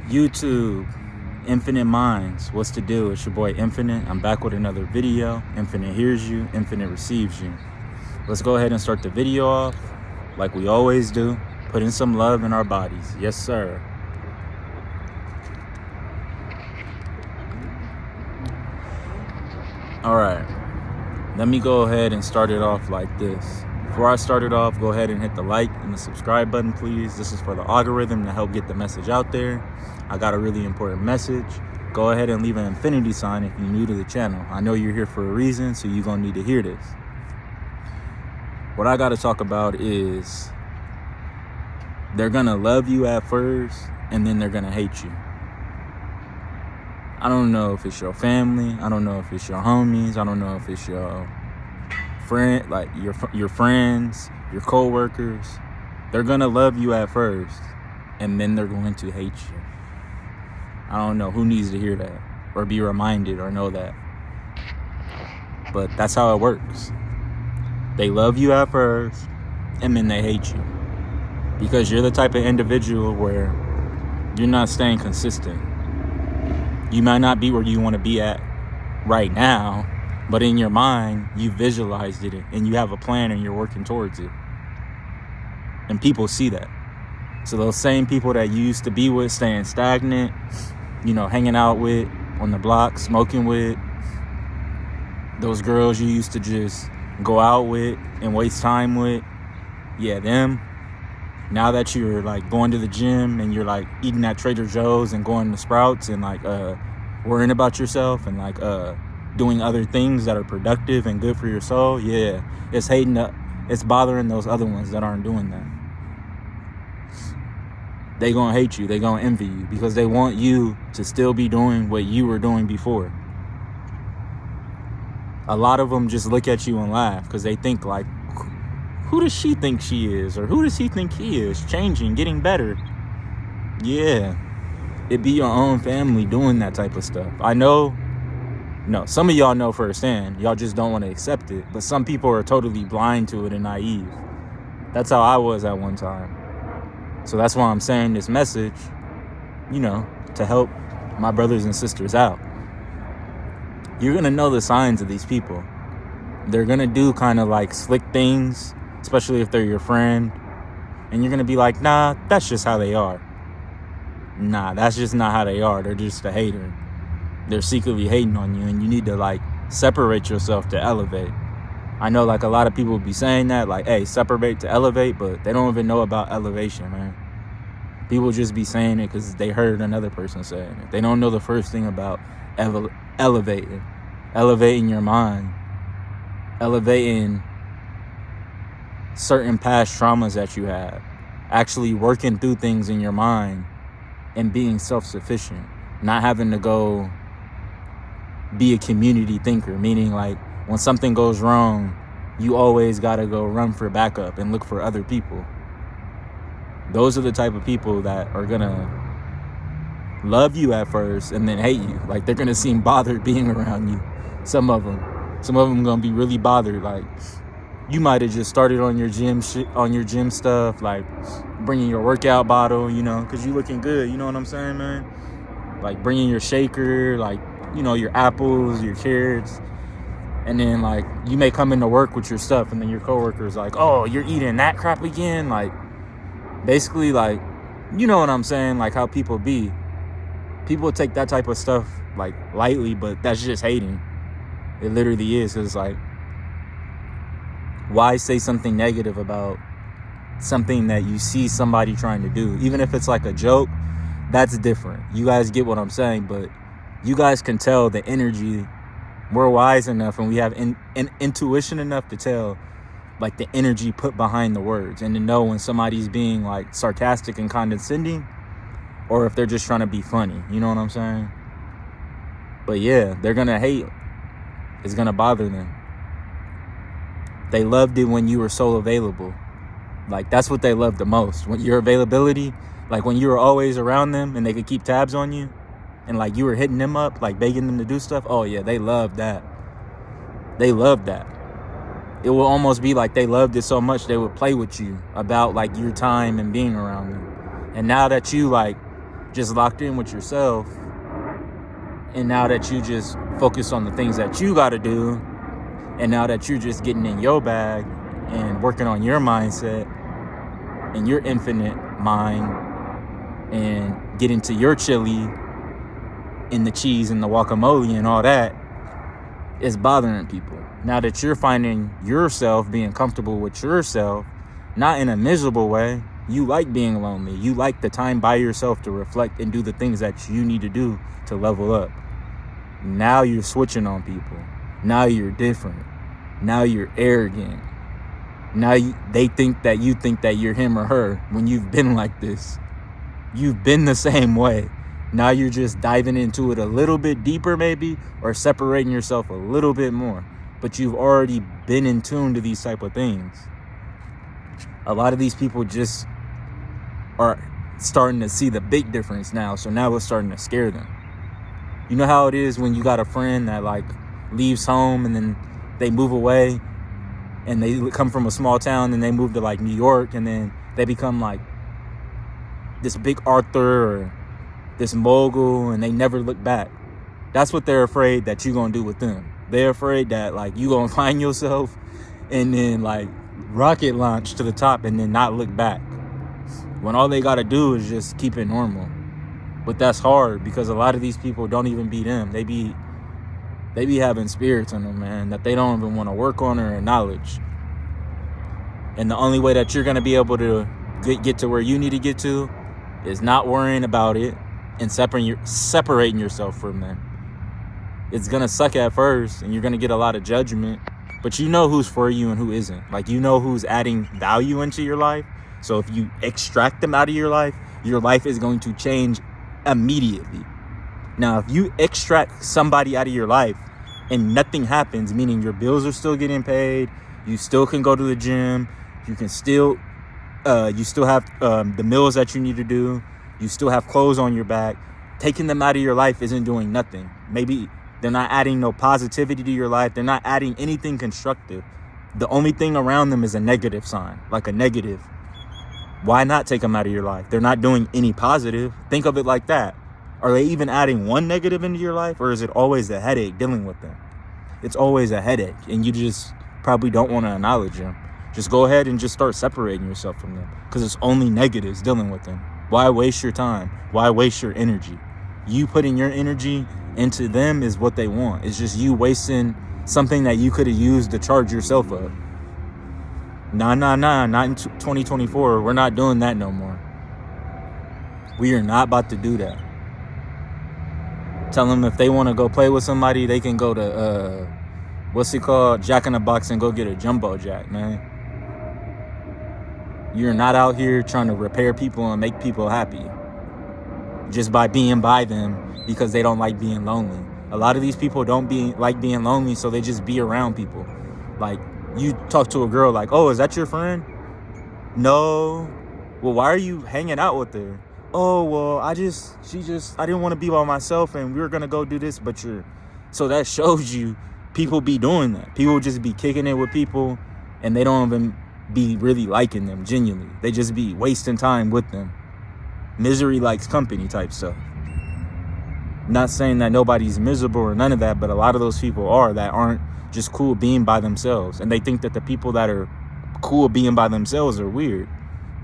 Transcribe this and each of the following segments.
YouTube, Infinite Minds, what's to do? It's your boy Infinite. I'm back with another video. Infinite hears you, Infinite receives you. Let's go ahead and start the video off like we always do. Put in some love in our bodies. Yes, sir. All right. Let me go ahead and start it off like this. Before I start it off, go ahead and hit the like and the subscribe button, please. This is for the algorithm to help get the message out there. I got a really important message. Go ahead and leave an infinity sign if you're new to the channel. I know you're here for a reason, so you're going to need to hear this. What I got to talk about is they're going to love you at first, and then they're going to hate you. I don't know if it's your family. I don't know if it's your homies. I don't know if it's your friend, like your friends, your co-workers. They're gonna love you at first, and then they're going to hate you. I don't know who needs to hear that or be reminded or know that, but that's how it works. They love you at first, and then they hate you because you're the type of individual where you're not staying consistent. You might not be where you want to be at right now, but in your mind, you visualized it and you have a plan and you're working towards it. And people see that. So those same people that you used to be with, staying stagnant, hanging out with on the block, smoking with, those girls you used to just go out with and waste time with, yeah, them. Now that you're like going to the gym and you're like eating at Trader Joe's and going to Sprouts and like worrying about yourself and like doing other things that are productive and good for your soul, yeah, it's bothering those other ones that aren't doing that. They gonna hate you, they gonna envy you because they want you to still be doing what you were doing before. A lot of them just look at you and laugh because they think like, who does she think she is? Or who does he think he is? Changing, getting better. Yeah, it be your own family doing that type of stuff. I know. No, some of y'all know firsthand. Y'all just don't want to accept it. But some people are totally blind to it and naive. That's how I was at one time. So that's why I'm saying this message, to help my brothers and sisters out. You're going to know the signs of these people. They're going to do kind of like slick things, especially if they're your friend. And you're going to be like, nah, that's just how they are. Nah, that's just not how they are. They're just a hater. They're secretly hating on you, and you need to like separate yourself to elevate. I know like a lot of people be saying that, like, hey, separate to elevate, but they don't even know about elevation, man. People just be saying it because they heard another person saying it. They don't know the first thing about elevating your mind, elevating certain past traumas that you have, actually working through things in your mind and being self-sufficient, not having to go be a community thinker, meaning like when something goes wrong, you always got to go run for backup and look for other people. Those are the type of people that are going to love you at first and then hate you. Like they're going to seem bothered being around you. Some of them going to be really bothered. Like you might have just started on your gym stuff, like bringing your workout bottle, because you looking good. You know what I'm saying, man? Like bringing your shaker, like, your apples, your carrots. And then like you may come into work with your stuff and then your coworker's like, oh, you're eating that crap again? Like basically like, you know what I'm saying? Like how people be. People take that type of stuff like lightly, but that's just hating. It literally is. It's like, why say something negative about something that you see somebody trying to do? Even if it's like a joke, that's different. You guys get what I'm saying, but you guys can tell the energy. We're wise enough and we have intuition enough to tell like the energy put behind the words and to know when somebody's being like sarcastic and condescending or if they're just trying to be funny. You know what I'm saying? But yeah, they're going to hate. It's going to bother them. They loved it when you were so available. Like that's what they loved the most. When your availability, like when you were always around them and they could keep tabs on you and like you were hitting them up, like begging them to do stuff. Oh yeah, they loved that. They loved that. It will almost be like they loved it so much they would play with you about like your time and being around them. And now that you like just locked in with yourself. And now that you just focus on the things that you got to do, and now that you're just getting in your bag and working on your mindset and your infinite mind and getting to your chili and the cheese and the guacamole and all that, is bothering people. Now that you're finding yourself being comfortable with yourself, not in a miserable way, you like being lonely. You like the time by yourself to reflect and do the things that you need to do to level up. Now you're switching on people. Now you're different. Now you're arrogant. Now they think that you think that you're him or her when you've been like this. You've been the same way. Now you're just diving into it a little bit deeper maybe, or separating yourself a little bit more. But you've already been in tune to these type of things. A lot of these people just are starting to see the big difference now. So now it's starting to scare them. You know how it is when you got a friend that like leaves home and then they move away and they come from a small town and they move to like New York and then they become like this big Arthur or this mogul and they never look back. That's what they're afraid that you're going to do with them. They're afraid that like you going to find yourself and then like rocket launch to the top and then not look back. When all they got to do is just keep it normal. But that's hard because a lot of these people don't even be them. They be having spirits in them, man, that they don't even want to work on or acknowledge. And the only way that you're going to be able to get to where you need to get to is not worrying about it and separating yourself from them. It's going to suck at first and you're going to get a lot of judgment, but you know who's for you and who isn't. Like, you know who's adding value into your life. So if you extract them out of your life is going to change immediately. Now, if you extract somebody out of your life and nothing happens, meaning your bills are still getting paid, you still can go to the gym, you can still, you still have the meals that you need to do, you still have clothes on your back, taking them out of your life isn't doing nothing. Maybe they're not adding no positivity to your life. They're not adding anything constructive. The only thing around them is a negative sign, like a negative. Why not take them out of your life? They're not doing any positive. Think of it like that. Are they even adding one negative into your life, or is it always a headache dealing with them? It's always a headache, and you just probably don't want to acknowledge them. Just go ahead and just start separating yourself from them, because it's only negatives dealing with them. Why waste your time? Why waste your energy? You putting your energy into them is what they want. It's just you wasting something that you could have used to charge yourself up. Nah, not in 2024. We're not doing that no more. We are not about to do that. Tell them if they want to go play with somebody, they can go to, Jack in the Box and go get a jumbo jack, man. You're not out here trying to repair people and make people happy just by being by them because they don't like being lonely. A lot of these people don't like being lonely, so they just be around people. Like, you talk to a girl like, oh, is that your friend? No. Well, why are you hanging out with her? Oh, well, I didn't want to be by myself and we were going to go do this, so that shows you people be doing that. People just be kicking it with people and they don't even be really liking them genuinely. They just be wasting time with them. Misery likes company type stuff. Not saying that nobody's miserable or none of that, but a lot of those people that aren't just cool being by themselves. And they think that the people that are cool being by themselves are weird.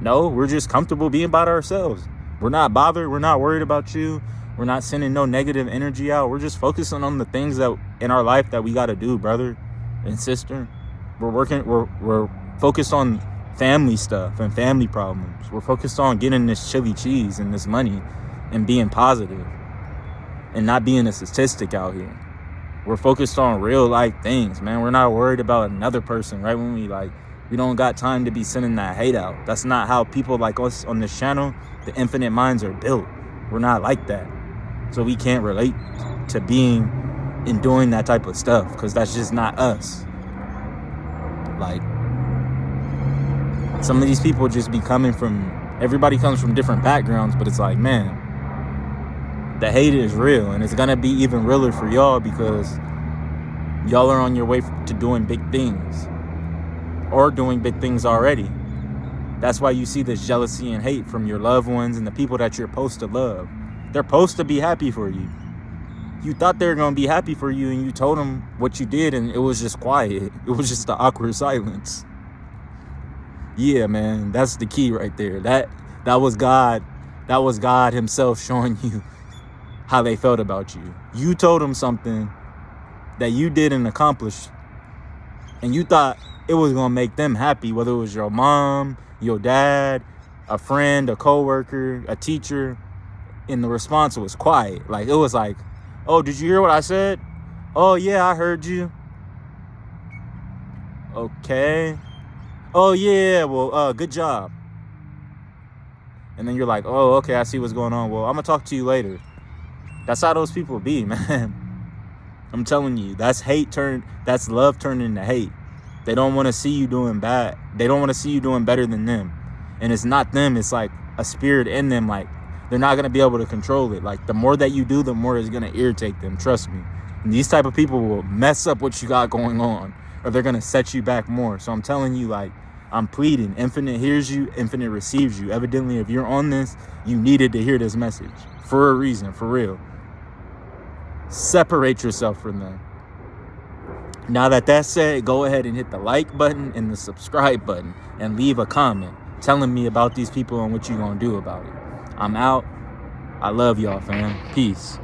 No, we're just comfortable being by ourselves. We're not bothered. We're not worried about you. We're not sending no negative energy out. We're just focusing on the things that in our life that we got to do, brother and sister. We're focused on family stuff and family problems. We're focused on getting this chili cheese and this money and being positive and not being a statistic out here. We're focused on real life things, man. We're not worried about another person, right? When we don't got time to be sending that hate out. That's not how people like us on this channel, the Infinite Minds, are built. We're not like that. So we can't relate to being and doing that type of stuff because that's just not us. Like, some of these people just be everybody comes from different backgrounds, but it's like, man, the hate is real, and it's gonna be even realer for y'all because y'all are on your way to doing big things or doing big things already. That's why you see this jealousy and hate from your loved ones and the people that you're supposed to love. They're supposed to be happy for you. You thought they were going to be happy for you, and you told them what you did, and it was just quiet. It was just the awkward silence. Yeah, man, that's the key right there. That was God. That was God himself showing you how they felt about you. You told them something that you didn't accomplish, and you thought it was going to make them happy, whether it was your mom, your dad, a friend, a coworker, a teacher, and the response was quiet. Like, it was like, oh, did you hear what I said? Oh, yeah, I heard you. Okay. Oh, yeah, well, good job. And then you're like, oh, okay, I see what's going on. Well, I'm going to talk to you later. That's how those people be, man. I'm telling you, that's love turned into hate. They don't want to see you doing bad. They don't want to see you doing better than them. And it's not them. It's like a spirit in them. Like, they're not going to be able to control it. Like, the more that you do, the more it's going to irritate them. Trust me. And these type of people will mess up what you got going on, or they're going to set you back more. So I'm telling you, like, I'm pleading. Infinite hears you. Infinite receives you. Evidently, if you're on this, you needed to hear this message for a reason, for real. Separate yourself from them. Now that that's said, go ahead and hit the like button and the subscribe button and leave a comment telling me about these people and what you're going to do about it. I'm out. I love y'all, fam. Peace.